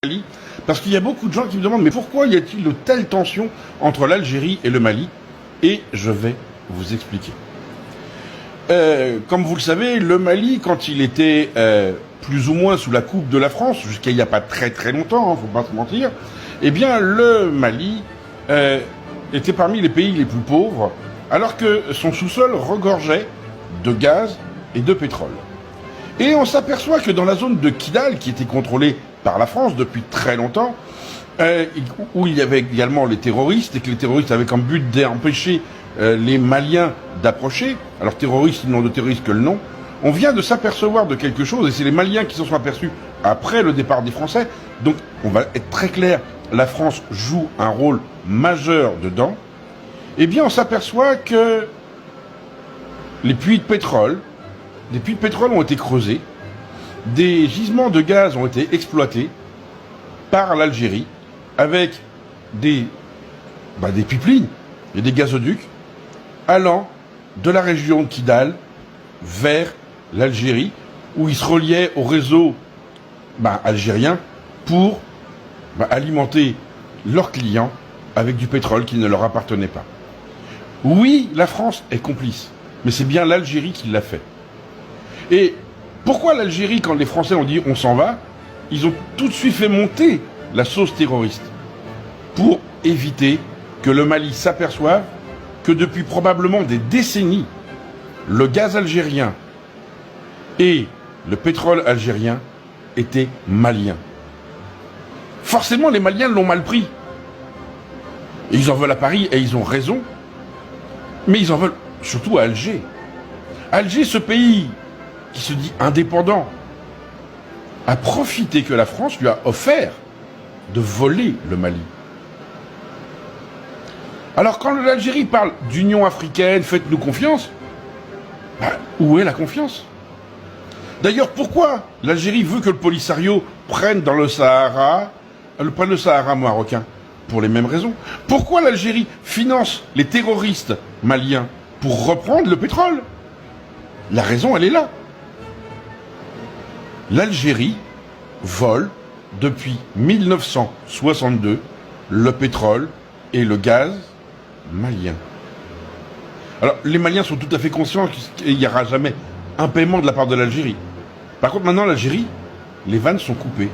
Mali, parce qu'il y a beaucoup de gens qui me demandent mais pourquoi y a-t-il de telles tensions entre l'Algérie et le Mali? Et je vais vous expliquer. Comme vous le savez, le Mali, quand il était plus ou moins sous la coupe de la France, jusqu'à il n'y a pas très très longtemps, faut pas se mentir, eh bien le Mali était parmi les pays les plus pauvres, alors que son sous-sol regorgeait de gaz et de pétrole. Et on s'aperçoit que dans la zone de Kidal, qui était contrôlée par la France depuis très longtemps, où il y avait également les terroristes, et que les terroristes avaient comme but d'empêcher les Maliens d'approcher, alors terroristes, ils n'ont de terroristes que le nom, on vient de s'apercevoir de quelque chose, et c'est les Maliens qui s'en sont aperçus après le départ des Français, donc on va être très clair, la France joue un rôle majeur dedans, eh bien on s'aperçoit que les puits de pétrole ont été creusés, des gisements de gaz ont été exploités par l'Algérie avec des pipelines et des gazoducs allant de la région de Kidal vers l'Algérie, où ils se reliaient au réseau algérien pour alimenter leurs clients avec du pétrole qui ne leur appartenait pas. Oui, la France est complice, mais c'est bien l'Algérie qui l'a fait. Et pourquoi l'Algérie, quand les Français ont dit on s'en va, ils ont tout de suite fait monter la sauce terroriste pour éviter que le Mali s'aperçoive que depuis probablement des décennies, le gaz algérien et le pétrole algérien étaient maliens. Forcément, les Maliens l'ont mal pris. Et ils en veulent à Paris, et ils ont raison, mais ils en veulent surtout à Alger. Alger, ce pays qui se dit indépendant, a profité que la France lui a offert de voler le Mali. Alors quand l'Algérie parle d'Union africaine, faites-nous confiance, où est la confiance? D'ailleurs, pourquoi l'Algérie veut que le Polisario prenne dans le Sahara, prenne le Sahara marocain? Pour les mêmes raisons. Pourquoi l'Algérie finance les terroristes maliens? Pour reprendre le pétrole. La raison, elle est là. L'Algérie vole depuis 1962 le pétrole et le gaz malien. Alors, les Maliens sont tout à fait conscients qu'il n'y aura jamais un paiement de la part de l'Algérie. Par contre, maintenant, l'Algérie, les vannes sont coupées.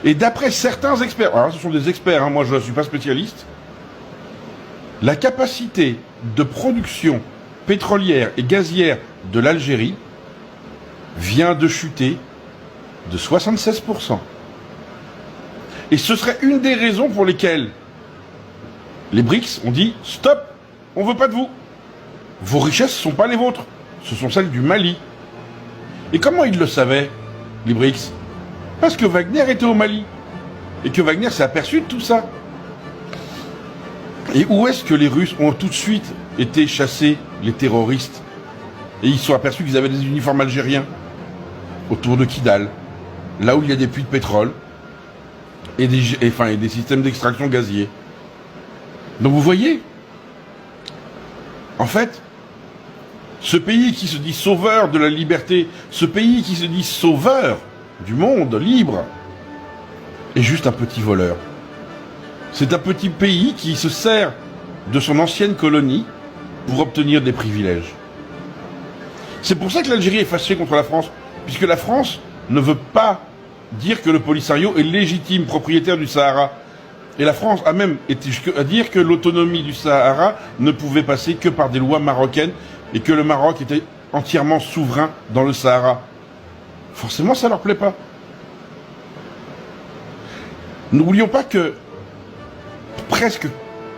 Et d'après certains experts, alors ce sont des experts, moi je ne suis pas spécialiste, la capacité de production pétrolière et gazière de l'Algérie vient de chuter de 76%. Et ce serait une des raisons pour lesquelles les BRICS ont dit « Stop, on ne veut pas de vous. Vos richesses ne sont pas les vôtres, ce sont celles du Mali. » Et comment ils le savaient, les BRICS? Parce que Wagner était au Mali. Et que Wagner s'est aperçu de tout ça. Et où est-ce que les Russes ont tout de suite été chasser les terroristes? Et ils se sont aperçus qu'ils avaient des uniformes algériens autour de Kidal, là où il y a des puits de pétrole et des systèmes d'extraction gazier. Donc vous voyez, en fait, ce pays qui se dit sauveur de la liberté, ce pays qui se dit sauveur du monde libre, est juste un petit voleur. C'est un petit pays qui se sert de son ancienne colonie pour obtenir des privilèges. C'est pour ça que l'Algérie est fâchée contre la France, puisque la France ne veut pas dire que le Polisario est légitime propriétaire du Sahara. Et la France a même été jusqu'à dire que l'autonomie du Sahara ne pouvait passer que par des lois marocaines et que le Maroc était entièrement souverain dans le Sahara. Forcément, ça leur plaît pas. N'oublions pas que presque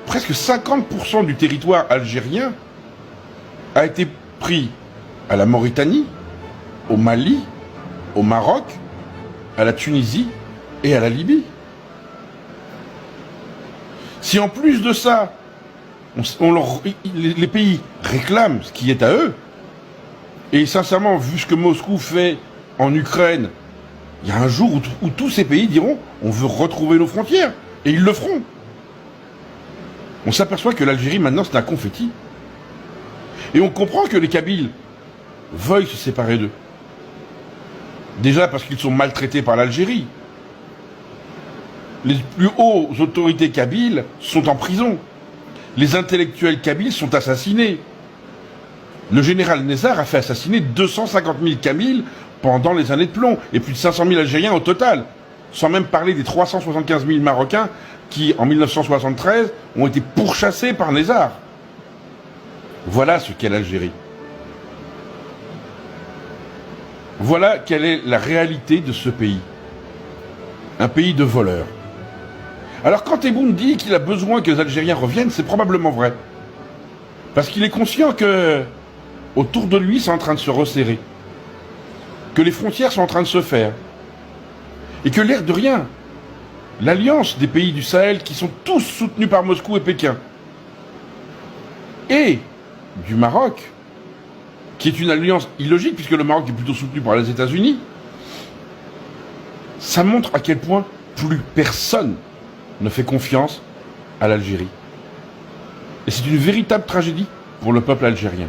50% du territoire algérien a été pris à la Mauritanie, au Mali, au Maroc, à la Tunisie et à la Libye. Si en plus de ça, les pays réclament ce qui est à eux, et sincèrement, vu ce que Moscou fait en Ukraine, il y a un jour où tous ces pays diront on veut retrouver nos frontières, et ils le feront. On s'aperçoit que l'Algérie maintenant c'est un confetti. Et on comprend que les Kabyles veuillent se séparer d'eux. Déjà parce qu'ils sont maltraités par l'Algérie. Les plus hautes autorités kabyles sont en prison. Les intellectuels kabyles sont assassinés. Le général Nezzar a fait assassiner 250 000 Kabyles pendant les années de plomb, et plus de 500 000 Algériens au total, sans même parler des 375 000 Marocains qui, en 1973, ont été pourchassés par Nezzar. Voilà ce qu'est l'Algérie. Voilà quelle est la réalité de ce pays. Un pays de voleurs. Alors quand Tebboune dit qu'il a besoin que les Algériens reviennent, c'est probablement vrai. Parce qu'il est conscient que autour de lui, c'est en train de se resserrer. Que les frontières sont en train de se faire. Et que l'air de rien, l'alliance des pays du Sahel, qui sont tous soutenus par Moscou et Pékin, et du Maroc, qui est une alliance illogique, puisque le Maroc est plutôt soutenu par les États-Unis, ça montre à quel point plus personne ne fait confiance à l'Algérie. Et c'est une véritable tragédie pour le peuple algérien.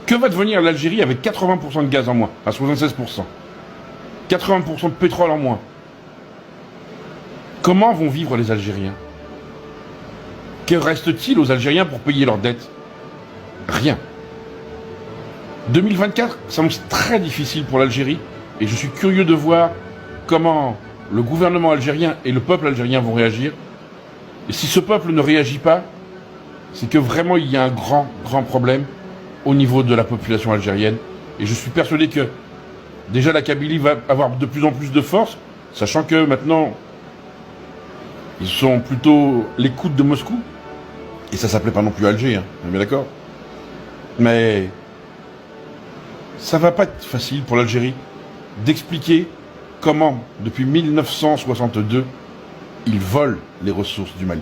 Que va devenir l'Algérie avec 80% de gaz en moins, à 76%, 80% de pétrole en moins? Comment vont vivre les Algériens? Que reste-t-il aux Algériens pour payer leurs dettes? Rien. 2024 s'annonce très difficile pour l'Algérie, et je suis curieux de voir comment le gouvernement algérien et le peuple algérien vont réagir. Et si ce peuple ne réagit pas, c'est que vraiment il y a un grand problème au niveau de la population algérienne. Et je suis persuadé que déjà la Kabylie va avoir de plus en plus de force, sachant que maintenant ils sont plutôt l'écoute de Moscou. Et ça s'appelait pas non plus Alger, hein, on est bien d'accord. Mais ça va pas être facile pour l'Algérie d'expliquer comment, depuis 1962, ils volent les ressources du Mali.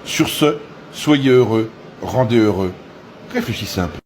Sur ce, soyez heureux, rendez heureux, réfléchissez un peu.